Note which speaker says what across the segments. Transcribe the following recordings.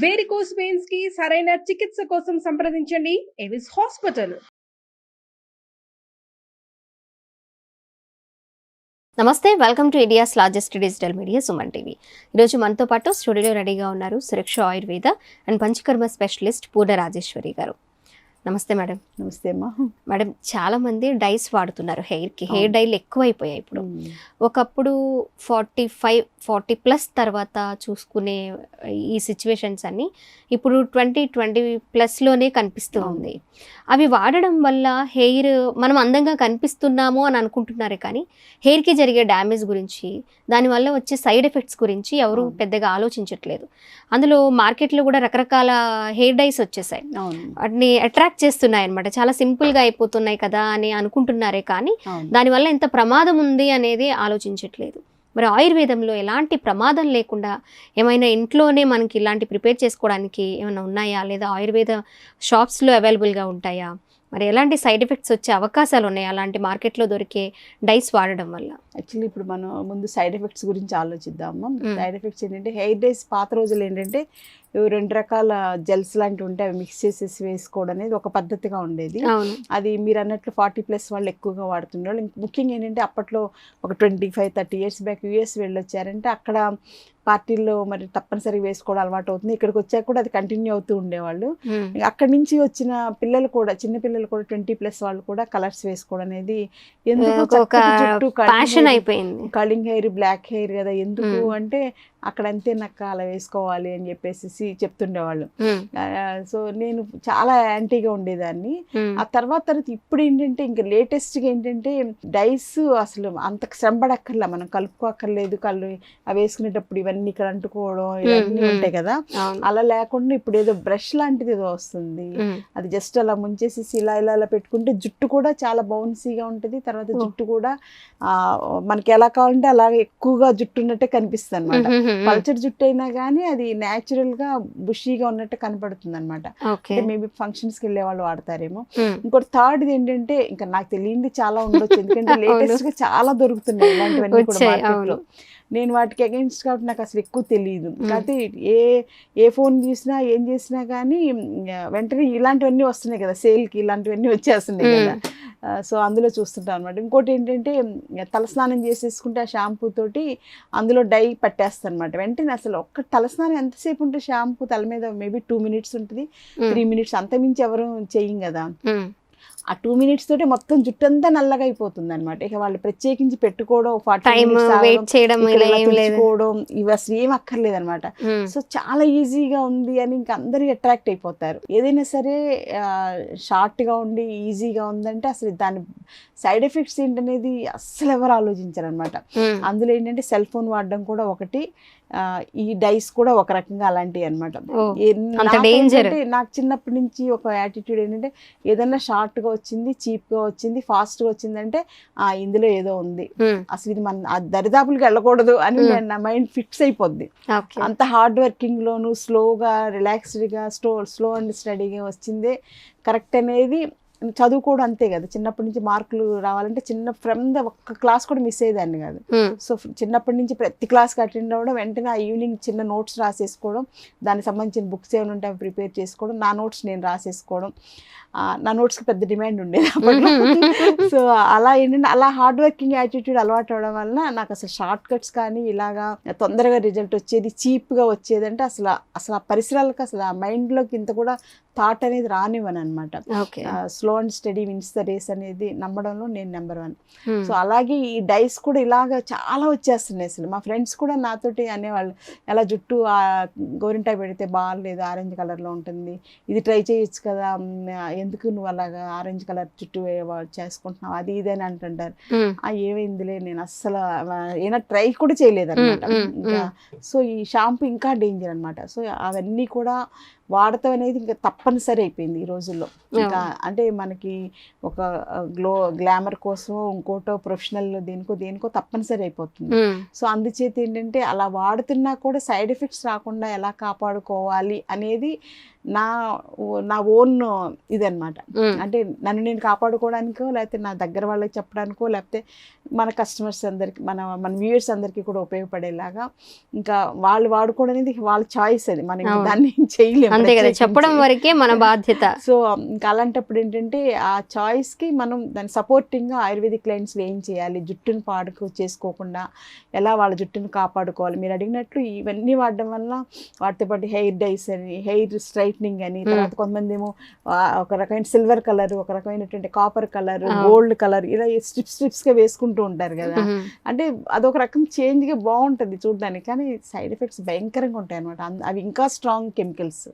Speaker 1: Varicose veins కి సరైన చికిత్స కోసం సంప్రదించండి ఎవిస్ హాస్పిటల్.
Speaker 2: నమస్తే, welcome to India's largest digital media Suman TV. ఈరోజు మనతో పాటు స్టూడియోలో రెడీగా ఉన్నారు సురక్ష ఆయుర్వేద అండ్ పంచకర్మ స్పెషలిస్ట్ పూర్ణ రాజేశ్వరి గారు. నమస్తే మేడం.
Speaker 3: నమస్తే అమ్మా.
Speaker 2: మేడం, చాలా మంది డైస్ వాడుతున్నారు హెయిర్కి. హెయిర్ డైలు ఎక్కువైపోయాయి ఇప్పుడు. ఒకప్పుడు 40+ తర్వాత చూసుకునే ఈ సిచ్యువేషన్స్ అన్నీ ఇప్పుడు 20+ కనిపిస్తూ ఉంది. అవి వాడడం వల్ల హెయిర్ మనం అందంగా కనిపిస్తున్నాము అని అనుకుంటున్నారే కానీ హెయిర్కి జరిగే డ్యామేజ్ గురించి, దానివల్ల వచ్చే సైడ్ ఎఫెక్ట్స్ గురించి ఎవరు పెద్దగా ఆలోచించట్లేదు. అందులో మార్కెట్లో కూడా రకరకాల హెయిర్ డైస్ వచ్చేసాయి. వాటిని అట్రాక్ట్ చేస్తున్నాయి అనమాట. చాలా సింపుల్గా అయిపోతున్నాయి కదా అని అనుకుంటున్నారే కానీ దానివల్ల ఎంత ప్రమాదం ఉంది అనేది ఆలోచించట్లేదు. మరి ఆయుర్వేదంలో ఎలాంటి ప్రమాదం లేకుండా ఏమైనా ఇంట్లోనే మనకి ఇలాంటి ప్రిపేర్ చేసుకోవడానికి ఏమైనా ఉన్నాయా, లేదా ఆయుర్వేద షాప్స్లో అవైలబుల్గా ఉంటాయా? మరి ఎలాంటి సైడ్ ఎఫెక్ట్స్ వచ్చే అవకాశాలు ఉన్నాయి అలాంటి మార్కెట్లో దొరికే డైస్ వాడడం వల్ల?
Speaker 3: యాక్చువల్లీ ఇప్పుడు మనం ముందు సైడ్ ఎఫెక్ట్స్ గురించి ఆలోచిద్దాము. సైడ్ ఎఫెక్ట్స్ ఏంటంటే, హెయిర్ డైస్ పాత రోజులు ఏంటంటే 2 రకాల జెల్స్ లాంటివి ఉంటే అవి మిక్స్ చేసేసి వేసుకోవడం అనేది ఒక పద్ధతిగా ఉండేది. అది మీరు అన్నట్లు 40+ వాళ్ళు ఎక్కువగా వాడుతున్నారు. ముఖ్యంగా ఏంటంటే అప్పట్లో ఒక 25-30 ఇయర్స్ బ్యాక్ యూఎస్ వెళ్ళొచ్చారంటే అక్కడ పార్టీల్లో మరి తప్పనిసరిగా వేసుకోవడం అలవాటు అవుతుంది. ఇక్కడికి వచ్చాక కూడా అది కంటిన్యూ అవుతూ ఉండేవాళ్ళు. అక్కడి నుంచి వచ్చిన పిల్లలు కూడా, చిన్న పిల్లలు కూడా 20+ వాళ్ళు కూడా కలర్స్ వేసుకోవడం అనేది ఎందుకు జుట్టు
Speaker 2: అయిపోయింది.
Speaker 3: కళింగ్ హెయిర్, బ్లాక్ హెయిర్ కదా, ఎందుకు అంటే అక్కడ అంతే నక్క అలా వేసుకోవాలి అని చెప్పేసి చెప్తుండేవాళ్ళు. సో నేను చాలా యాంటీగా ఉండేదాన్ని. ఆ తర్వాత ఇప్పుడు ఏంటంటే ఇంకా లేటెస్ట్గా ఏంటంటే డైస్ అసలు అంత శ్రమపడక్కర్లా, మనం కలుపుకోక్కర్లేదు. అవి వేసుకునేటప్పుడు ఇవన్నీ ఇక్కడ అంటుకోవడం ఇవన్నీ ఉంటాయి కదా, అలా లేకుండా ఇప్పుడు ఏదో బ్రష్ లాంటిది ఏదో వస్తుంది. అది జస్ట్ అలా ముంచేసేసి ఇలా ఇలా అలా పెట్టుకుంటే జుట్టు కూడా చాలా బౌన్సీగా ఉంటుంది. తర్వాత జుట్టు కూడా మనకి ఎలా కావాలంటే అలా ఎక్కువగా జుట్టు ఉన్నట్టే కనిపిస్తుంది అనమాట. పల్చర్ జుట్టు అయినా కానీ అది న్యాచురల్ గా బుషీగా ఉన్నట్టు కనపడుతుంది అనమాట. అంటే మేబీ ఫంక్షన్స్ కి వెళ్ళే వాళ్ళు వాడతారేమో. ఇంకోటి థర్డ్ ఏంటంటే, ఇంకా నాకు తెలియంది చాలా ఉండొచ్చు, ఎందుకంటే లేటెస్ట్ గా చాలా దొరుకుతున్నాయి ఇలాంటివన్నీ కూడా మార్కెట్ లో. నేను వాటికి అగెన్స్ట్ కాబట్టి నాకు అసలు ఎక్కువ తెలియదు. కాకపోతే ఏ ఫోన్ చూసినా ఏం చేసినా కానీ వెంటనే ఇలాంటివన్నీ వస్తున్నాయి కదా, సేల్కి ఇలాంటివన్నీ వచ్చేస్తున్నాయి కదా. సో అందులో చూస్తుంటాం అనమాట. ఇంకోటి ఏంటంటే, తలస్నానం చేసేసుకుంటే ఆ షాంపూ తోటి అందులో డై పట్టేస్తాను అనమాట. వెంటనే అసలు ఒక్క తలస్నానం ఎంతసేపు ఉంటే షాంపూ తల మీద మేబీ 2 minutes ఉంటుంది, 3 minutes, అంతమించి ఎవరు చెయ్యం కదా. ఆ 2 minutes తోటే మొత్తం జుట్టు అంతా నల్లగా అయిపోతుంది అనమాట. ఇక వాళ్ళు ప్రత్యేకించి పెట్టుకోవడం, 40 minutes తెచ్చుకోవడం ఇవి అసలు ఏం అక్కర్లేదు అనమాట. సో చాలా ఈజీగా ఉంది అని ఇంకా అందరూ అట్రాక్ట్ అయిపోతారు. ఏదైనా సరే షార్ట్ గా ఉండి ఈజీగా ఉందంటే అసలు దాని సైడ్ ఎఫెక్ట్స్ ఏంటనేది అస్సలు ఎవరు ఆలోచించారు అనమాట. అందులో ఏంటంటే సెల్ ఫోన్ వాడడం కూడా ఒకటి, ఈ డైస్ కూడా ఒక రకంగా అలాంటివి అనమాట. నాకు చిన్నప్పటి నుంచి ఒక యాటిట్యూడ్ ఏంటంటే, ఏదన్నా షార్ట్ గా వచ్చింది, చీప్ గా వచ్చింది, ఫాస్ట్ గా వచ్చిందంటే ఇందులో ఏదో ఉంది, అసలు ఇది మన దరిదాపులకి వెళ్ళకూడదు అని నా మైండ్ ఫిక్స్ అయిపోద్ది. అంత హార్డ్ వర్కింగ్ లోను స్లోగా రిలాక్స్డ్ గా స్లో అండ్ స్టడీగా వచ్చిందే కరెక్ట్ అనేది. చదువుకోవడం అంతే కదా, చిన్నప్పటి నుంచి మార్కులు రావాలంటే ఫ్రమ్ ద ఒక్క క్లాస్ కూడా మిస్ అయ్యేదాన్ని కాదు. సో చిన్నప్పటి నుంచి ప్రతి క్లాస్కి అటెండ్ అవ్వడం, వెంటనే ఆ ఈవినింగ్ చిన్న నోట్స్ రాసేసుకోవడం, దానికి సంబంధించిన బుక్స్ ఏమైనా ఉంటే అవి ప్రిపేర్ చేసుకోవడం, నా నోట్స్ నేను రాసేసుకోవడం. నా నోట్స్కి పెద్ద డిమాండ్ ఉండేది అప్పట్లో. సో అలా ఏంటంటే అలా హార్డ్ వర్కింగ్ యాటిట్యూడ్ అలవాటు అవడం వలన నాకు అసలు షార్ట్ కట్స్ కానీ ఇలాగా తొందరగా రిజల్ట్ వచ్చేది, చీప్గా వచ్చేది అంటే అసలు ఆ పరిసరాలకు అసలు ఆ మైండ్లోకి ఇంత కూడా థాట్ అనేది రానివ్వను అనమాట. Slow and steady wins the race అనేది నమ్మడంలో నేను నెంబర్ 1. సో అలాగే ఈ డైస్ కూడా ఇలాగ చాలా వచ్చేస్తున్నాయి. అసలు మా ఫ్రెండ్స్ కూడా నాతోటి అనేవాళ్ళు, ఎలా జుట్టు గోరింటాయి పెడితే బాగాలేదు, ఆరెంజ్ కలర్లో ఉంటుంది, ఇది ట్రై చేయొచ్చు కదా, ఎందుకు నువ్వు అలాగా ఆరెంజ్ కలర్ జుట్టు చేసుకుంటున్నావు, అది ఇది అని అంటుంటారు. ఏమైందిలే, నేను అస్సలు ఏమైనా ట్రై కూడా చేయలేదు అనమాట. ఇంకా సో ఈ షాంపూ ఇంకా డేంజర్ అనమాట. సో అవన్నీ కూడా వాడటం అనేది ఇంకా తప్పనిసరి అయిపోయింది ఈ రోజుల్లో. ఇంకా అంటే మనకి ఒక గ్లామర్ కోసం ఇంకోటో ప్రొఫెషనల్ దేనికో తప్పనిసరి అయిపోతుంది. సో అందుచేత ఏంటంటే అలా వాడుతున్నా కూడా సైడ్ ఎఫెక్ట్స్ రాకుండా ఎలా కాపాడుకోవాలి అనేది నా నా ఓన్ ఇదనమాట. అంటే నన్ను నేను కాపాడుకోవడానికో, లేకపోతే నా దగ్గర వాళ్ళకి చెప్పడానికో, లేకపోతే మన కస్టమర్స్ అందరికి, మన వ్యూయర్స్ అందరికీ కూడా ఉపయోగపడేలాగా, ఇంకా వాళ్ళు వాడుకోవడం అనేది వాళ్ళ చాయిస్, అది మనం ఇంకా దాన్ని చేయలేము,
Speaker 2: అంతే కదా, చెప్పడం వరకే మన బాధ్యత.
Speaker 3: సో ఇంకా అలాంటప్పుడు ఏంటంటే ఆ చాయిస్కి మనం దాన్ని సపోర్టింగ్గా ఆయుర్వేదిక్ క్లయింట్స్లో ఏం చేయాలి, జుట్టును పాడుకు చేసుకోకుండా ఎలా వాళ్ళ జుట్టును కాపాడుకోవాలి. మీరు అడిగినట్లు ఇవన్నీ వాడడం వల్ల వాటితో పాటు హెయిర్ డైస్ అని, హెయిర్ స్ట్రైట్నింగ్ అని, తర్వాత కొంతమంది ఏమో ఒక రకమైన సిల్వర్ కలర్, ఒక రకమైనటువంటి కాపర్ కలర్, గోల్డ్ కలర్, ఇలా స్ట్రిప్స్గా వేసుకుంటూ ఉంటారు కదా. అంటే అదొక రకం చేంజ్గా బాగుంటుంది చూడడానికి, కానీ సైడ్ ఎఫెక్ట్స్ భయంకరంగా ఉంటాయి అనమాట. అవి ఇంకా స్ట్రాంగ్ కెమికల్స్,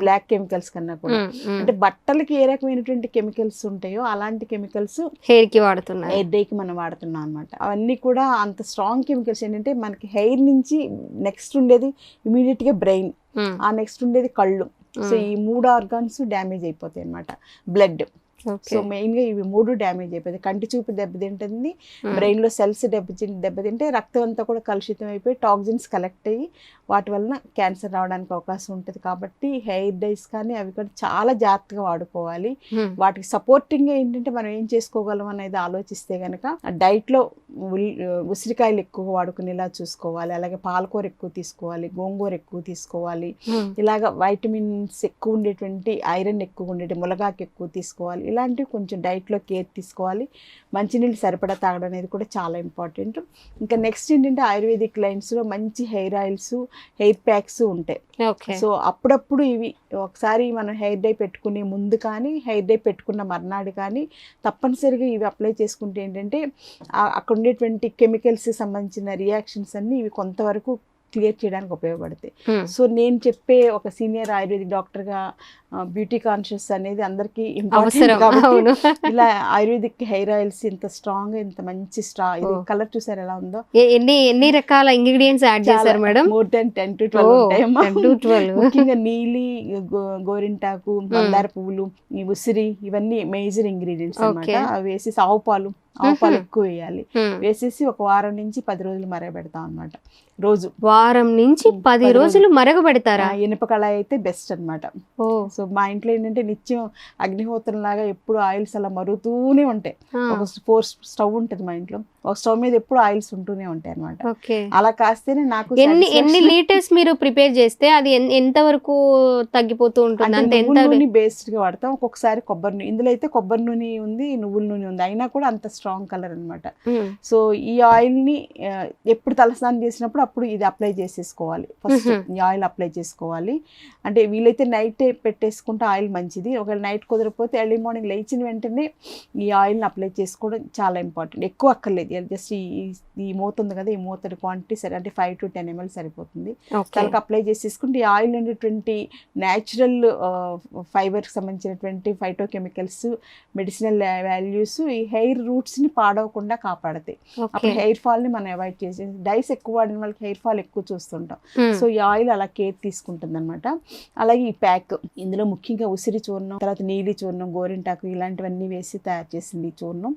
Speaker 3: బ్లాక్ కెమికల్స్ కన్నా కూడా. అంటే బట్టలకి ఏ రకమైనటువంటి కెమికల్స్ ఉంటాయో అలాంటి కెమికల్స్
Speaker 2: హెయిర్ కి వాడుతున్నాం,
Speaker 3: హెయిర్ డేకి మనం వాడుతున్నాం అనమాట. అవన్నీ కూడా అంత స్ట్రాంగ్ కెమికల్స్. ఏంటంటే మనకి హెయిర్ నుంచి నెక్స్ట్ ఉండేది ఇమీడియట్ గా బ్రెయిన్, ఆ నెక్స్ట్ ఉండేది కళ్ళు. సో ఈ 3 ఆర్గాన్స్ డ్యామేజ్ అయిపోతాయి అనమాట. బ్లడ్, సో మెయిన్గా ఇవి 3 డ్యామేజ్ అయిపోతాయి. కంటి చూపు దెబ్బతింటుంది, బ్రెయిన్లో సెల్స్ దెబ్బతింటే రక్తం అంతా కూడా కలుషితం అయిపోయి టాక్సిన్స్ కలెక్ట్ అయ్యి వాటి వలన క్యాన్సర్ రావడానికి అవకాశం ఉంటుంది. కాబట్టి హెయిర్ డైస్ కానీ అవి కూడా చాలా జాగ్రత్తగా వాడుకోవాలి. వాటికి సపోర్టింగ్గా ఏంటంటే మనం ఏం చేసుకోగలం అనేది ఆలోచిస్తే కనుక డైట్లో ఉసిరికాయలు ఎక్కువ వాడుకునేలా చూసుకోవాలి, అలాగే పాలకూర ఎక్కువ తీసుకోవాలి, గోంగూర ఎక్కువ తీసుకోవాలి, ఇలాగ వైటమిన్స్ ఎక్కువ ఉండేటువంటి, ఐరన్ ఎక్కువ ఉండేటి ములగాకు ఎక్కువ తీసుకోవాలి. ఇలాంటివి కొంచెం డైట్లో కేర్ తీసుకోవాలి. మంచినీళ్ళు సరిపడా తాగడం అనేది కూడా చాలా ఇంపార్టెంట్. ఇంకా నెక్స్ట్ ఏంటంటే ఆయుర్వేదిక్ లైన్స్లో మంచి హెయిర్ ఆయిల్స్, హెయిర్ ప్యాక్స్ ఉంటాయి. సో అప్పుడప్పుడు ఇవి ఒకసారి మనం హెయిర్ డై పెట్టుకునే ముందు కానీ, హెయిర్ డై పెట్టుకున్న మర్నాడు కానీ తప్పనిసరిగా ఇవి అప్లై చేసుకుంటే ఏంటంటే అక్కడ ఉండేటువంటి కెమికల్స్ సంబంధించిన రియాక్షన్స్ అన్నీ ఇవి కొంతవరకు క్లియర్ చేయడానికి ఉపయోగపడతాయి. సో నేను చెప్పే ఒక సీనియర్ ఆయుర్వేదిక్ డాక్టర్గా బ్యూటీ కాన్షియస్ అనేది అందరికీ ఇంపార్టెంట్ కాబట్టి ఇలా ఆయుర్వేదిక్ హెయిర్ ఆయిల్స్ ఇంత స్ట్రాంగ్, ఇంత మంచి ఇది కలర్ చూసారు ఎలా ఉందో,
Speaker 2: ఎన్ని రకాల ఇంగ్రీడియంట్స్ యాడ్ చేశారు మేడం?
Speaker 3: మోర్ దెన్ 10 to 12 ముఖ్యంగా నీలి, గోరింటాకు, మందార పువ్వులు, ఈ ఉసిరి, ఇవన్నీ మేజర్ ఇంగ్రీడియంట్స్ అన్నమాట. అవి వేసేసి ఆవు పాలు ఎక్కువ వేయాలి. వేసేసి ఒక వారం నుంచి 10 రోజులు మరగబెడతాం అనమాట. రోజు
Speaker 2: వారం నుంచి 10 రోజులు మరగబెడతారా?
Speaker 3: ఇనుప కళాయి అయితే బెస్ట్ అనమాట. సో మా ఇంట్లో ఏంటంటే నిత్యం అగ్నిహోత్రం లాగా ఎప్పుడు ఆయిల్స్ అలా మరుగుతూనే ఉంటాయి. ఒక 4 స్టవ్ ఉంటుంది మా ఇంట్లో, ఒక స్టవ్ మీద ఎప్పుడు ఆయిల్స్ ఉంటూనే ఉంటాయి అనమాట. అలా కాస్తేనే నాకు
Speaker 2: ఎన్ని లీటర్స్ మీరు ప్రిపేర్ చేస్తే అది ఎంత వరకు తగ్గిపోతూ ఉంటుంది? అంటే
Speaker 3: నూనె బేస్డ్ గా వాడతాం. ఒక్కొక్కసారి కొబ్బరి నూనె, ఇందులో అయితే కొబ్బరి నూనె ఉంది, నువ్వుల నూనె ఉంది, అయినా కూడా అంత స్ట్రాంగ్ కలర్ అనమాట. సో ఈ ఆయిల్ ని ఎప్పుడు తలస్నానం చేసినప్పుడు అప్పుడు ఇది అప్లై చేసేసుకోవాలి. ఫస్ట్ ఈ ఆయిల్ అప్లై చేసుకోవాలి. అంటే వీలైతే నైట్ పెట్టేసుకుంటే ఆయిల్ మంచిది. ఒకవేళ నైట్ కుదరకపోతే ఎర్లీ మార్నింగ్ లేచిన వెంటనే ఈ ఆయిల్ని అప్లై చేసుకోవడం చాలా ఇంపార్టెంట్. ఎక్కువ అక్కర్లేదు, జస్ట్ ఈ మూత ఉంది కదా, ఈ మూత క్వాంటిటీ సరే, అంటే 5 to 10 ml సరిపోతుంది. తలకు అప్లై చేసేసుకుంటే ఈ ఆయిల్ ఉండేటువంటి న్యాచురల్ ఫైబర్కి సంబంధించినటువంటి ఫైటోకెమికల్స్, మెడిసినల్ వాల్యూస్ ఈ హెయిర్ రూట్స్ని పాడవకుండా కాపాడతాయి. అప్పుడు హెయిర్ ఫాల్ని మనం అవాయిడ్ చేసి, డైస్ ఎక్కువ వాడిన వాళ్ళకి హెయిర్ ఫాల్ ఎక్కువ చూస్తుంటాం. సో ఈ ఆయిల్ అలా కేర్ తీసుకుంటుంది అనమాట. అలాగే ఈ ప్యాక్, ఇందులో ముఖ్యంగా ఉసిరి చూర్ణం, తర్వాత నీలి చూర్ణం, గోరింటాకు, ఇలాంటివన్నీ వేసి తయారు చేసింది ఈ చూర్ణం.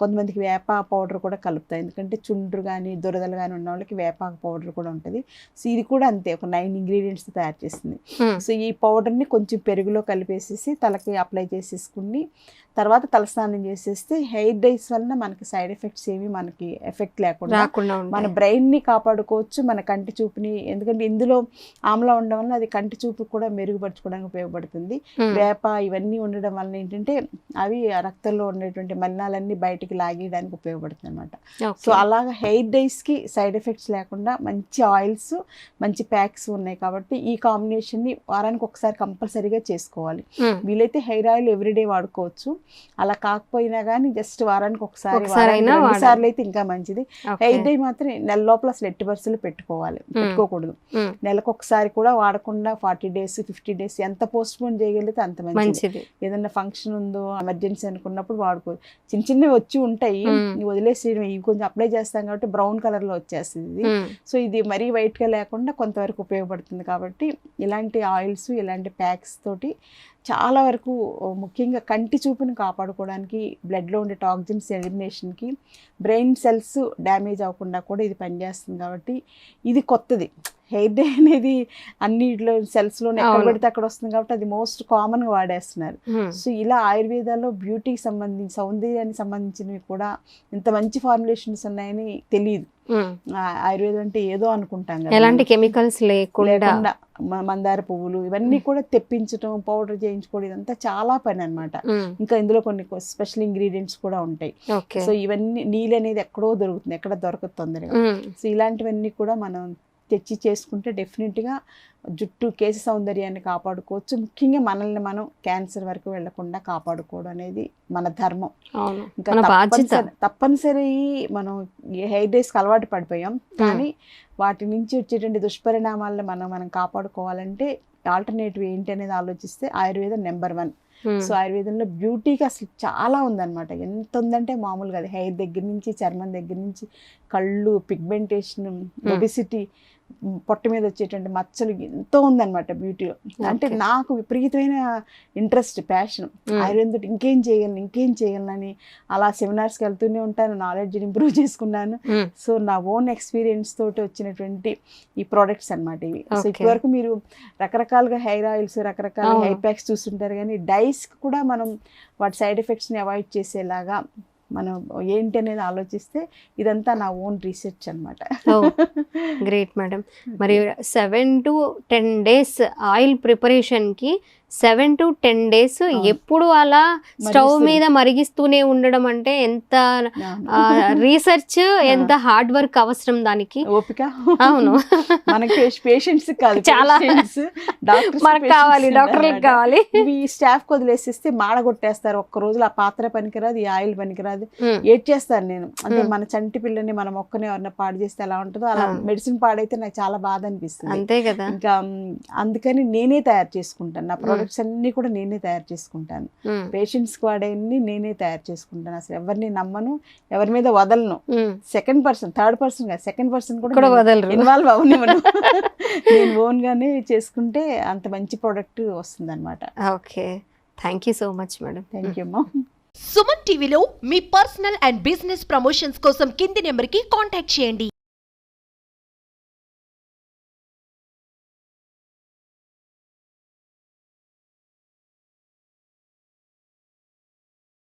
Speaker 3: కొంతమందికి వేప పౌడర్ కూడా కలుపుతాయి, ఎందుకంటే చుండ్రు కానీ దురదలు కానీ ఉన్న వాళ్ళకి వేపాకు పౌడర్ కూడా ఉంటుంది. సో ఇది కూడా అంతే, ఒక 9 ఇంగ్రీడియంట్స్ తయారు చేసింది. సో ఈ పౌడర్ని కొంచెం పెరుగులో కలిపేసేసి తలకి అప్లై చేసేసుకుని తర్వాత తలస్నానం చేసేస్తే హెయిర్ డైస్ వలన మనకి సైడ్ ఎఫెక్ట్స్ ఏమి మనకి ఎఫెక్ట్ లేకుండా మన బ్రెయిన్ని కాపాడుకోవచ్చు, మన కంటి చూపుని. ఎందుకంటే ఇందులో ఆమ్లా ఉండడం వల్ల అది కంటి చూపు కూడా మెరుగుపరచుకోవడానికి ఉపయోగపడుతుంది. వేప ఇవన్నీ ఉండడం వల్ల ఏంటంటే అవి రక్తంలో ఉండేటువంటి మలినాలన్నీ బయటికి లాగేయడానికి ఉపయోగపడుతుంది అనమాట. సో అలాగా హెయిర్ డైస్కి సైడ్ ఎఫెక్ట్స్ లేకుండా మంచి ఆయిల్స్, మంచి ప్యాక్స్ ఉన్నాయి కాబట్టి ఈ కాంబినేషన్ని వారానికి ఒకసారి కంపల్సరీగా చేసుకోవాలి. వీలైతే హెయిర్ ఆయిల్ ఎవ్రీడే వాడుకోవచ్చు, అలా కాకపోయినా కానీ జస్ట్ వారానికి ఒకసారి, 2 సార్లు అయితే ఇంకా మంచిది. హెయిర్ డై మాత్రం నెల లోపల అసలు ఎట్టి పరిస్థితులు పెట్టుకోకూడదు. నెలకు ఒకసారి కూడా వాడకుండా 40 days 50 days ఎంత పోస్ట్ పోన్ చేయగలిగితే అంత మంచిది. ఏదన్నా ఫంక్షన్ ఉందో, ఎమర్జెన్సీ అనుకున్నప్పుడు వాడుకోవచ్చు. చిన్నవి వచ్చి ఉంటాయి, వదిలేసి ఇవి కొంచెం అప్లై చేస్తాం కాబట్టి బ్రౌన్ కలర్ లో వచ్చేస్తుంది. సో ఇది మరీ వైట్ గా లేకుండా కొంతవరకు ఉపయోగపడుతుంది. కాబట్టి ఇలాంటి ఆయిల్స్, ఇలాంటి ప్యాక్స్ తోటి చాలా వరకు ముఖ్యంగా కంటి చూపుని కాపాడుకోవడానికి, బ్లడ్లో ఉండే టాక్సిన్స్ ఎలిమినేషన్కి, బ్రెయిన్ సెల్స్ డ్యామేజ్ అవ్వకుండా కూడా ఇది పనిచేస్తుంది. కాబట్టి ఇది కొత్తది. హెయిర్ డే అనేది అన్నిట్లో సెల్స్లోనే ఎక్కడ పడితే అక్కడ వస్తుంది కాబట్టి అది మోస్ట్ కామన్గా వాడేస్తున్నారు. సో ఇలా ఆయుర్వేదాలో బ్యూటీకి సంబంధించి, సౌందర్యానికి సంబంధించినవి కూడా ఇంత మంచి ఫార్ములేషన్స్ ఉన్నాయని తెలియదు. ఆయుర్వేదం అంటే ఏదో అనుకుంటాం కదా,
Speaker 2: ఎలాంటి కెమికల్స్ లేకుండా
Speaker 3: మందార పువ్వులు ఇవన్నీ కూడా తెప్పించడం, పౌడర్ చేయించుకోవడం, ఇదంతా చాలా పని అనమాట. ఇంకా ఇందులో కొన్ని స్పెషల్ ఇంగ్రీడియంట్స్ కూడా ఉంటాయి. సో ఇవన్నీ నీళ్ళు అనేది ఎక్కడో దొరుకుతుంది, ఎక్కడ దొరకదు తొందరగా. సో ఇలాంటివన్నీ కూడా మనం తెచ్చి చేసుకుంటే డెఫినెట్గా జుట్టు, కేశ సౌందర్యాన్ని కాపాడుకోవచ్చు. ముఖ్యంగా మనల్ని మనం క్యాన్సర్ వరకు వెళ్లకుండా కాపాడుకోవడం అనేది మన ధర్మం. ఇంకా తప్పనిసరి మనం హెయిర్ డేస్కి అలవాటు పడిపోయాం, కానీ వాటి నుంచి వచ్చేటువంటి దుష్పరిణామాలను మనం కాపాడుకోవాలంటే ఆల్టర్నేటివ్ ఏంటి అనేది ఆలోచిస్తే ఆయుర్వేదం నెంబర్ 1. సో ఆయుర్వేదంలో బ్యూటీకి అసలు చాలా ఉందన్నమాట. ఎంత ఉందంటే మామూలుగా అది హెయిర్ దగ్గర నుంచి, చర్మం దగ్గర నుంచి, కళ్ళు, పిగ్మెంటేషన్, ఒబిసిటీ, పొట్ట మీద వచ్చేటువంటి మచ్చలు, ఎంతో ఉందన్నమాట బ్యూటీలో. అంటే నాకు విపరీతమైన ఇంట్రెస్ట్, ప్యాషన్ ఆయుర్వేదంతో ఇంకేం చేయగలను అని అలా సెమినార్స్కి వెళ్తూనే ఉంటాను, నాలెడ్జ్ని ఇంప్రూవ్ చేసుకున్నాను. సో నా ఓన్ ఎక్స్పీరియన్స్ తోటి వచ్చినటువంటి ఈ ప్రోడక్ట్స్ అనమాట ఇవి. సో ఇప్పటివరకు మీరు రకరకాలుగా హెయిర్ ఆయిల్స్, రకరకాల హెయిర్ ప్యాక్స్ చూస్తుంటారు, కానీ డైస్కి కూడా మనం వాటి సైడ్ ఎఫెక్ట్స్ని అవాయిడ్ చేసేలాగా మనం ఏంటి అనేది ఆలోచిస్తే ఇదంతా నా ఓన్ రీసెర్చ్ అనమాట.
Speaker 2: Great madam. మరి 7 to 10 days oil ప్రిపరేషన్కి 7 to 10 days ఎప్పుడు అలా స్టవ్ మీద మరిగిస్తూనే ఉండడం అంటే ఎంత రీసెర్చ్, ఎంత హార్డ్ వర్క్ అవసరం దానికి.
Speaker 3: ఓపిక.
Speaker 2: అవును,
Speaker 3: మనకి పేషెంట్స్ కాదు,
Speaker 2: చాలా మనకు కావాలి, డాక్టర్లకు కావాలి.
Speaker 3: ఇవి స్టాఫ్ వదిలేసిస్తే మాడగొట్టేస్తారు. ఒక్క రోజులో ఆ పాత్ర పనికిరాదు, ఈ ఆయిల్ పనికిరాదు, ఏడ్ చేస్తాను నేను. అంటే మన చంటి పిల్లని మన మొక్కని ఎవరైనా పాడు చేస్తే ఎలా ఉంటుందో అలా మెడిసిన్ పాడైతే నాకు చాలా బాధ అనిపిస్తుంది.
Speaker 2: అంతే కదా.
Speaker 3: ఇంకా అందుకని నేనే తయారు చేసుకుంటాను. నా ప్రొడక్ట్స్ అన్ని కూడా నేనే తయారు చేసుకుంటాను. పేషెంట్స్ వాడేన్ని నేనే తయారు చేసుకుంటాను. అసలు ఎవరిని నమ్మను, ఎవరి మీద వదలను. సెకండ్ పర్సన్, థర్డ్ పర్సన్ కాదు, సెకండ్ పర్సన్ కూడా
Speaker 2: వదలరు,
Speaker 3: ఇన్వాల్వ్ అవనివ్వను. నేను ఓన్ గానే చేసుకుంటే అంత మంచి ప్రోడక్ట్ వస్తుంది అనమాట.
Speaker 2: Okay, thank you so much madam.
Speaker 3: Thank you అమ్మా.
Speaker 4: సుమన్ టీవీలో మీ పర్సనల్ అండ్ బిజినెస్ ప్రమోషన్స్ కోసం కింది నెంబర్కి కాంటాక్ట్ చేయండి.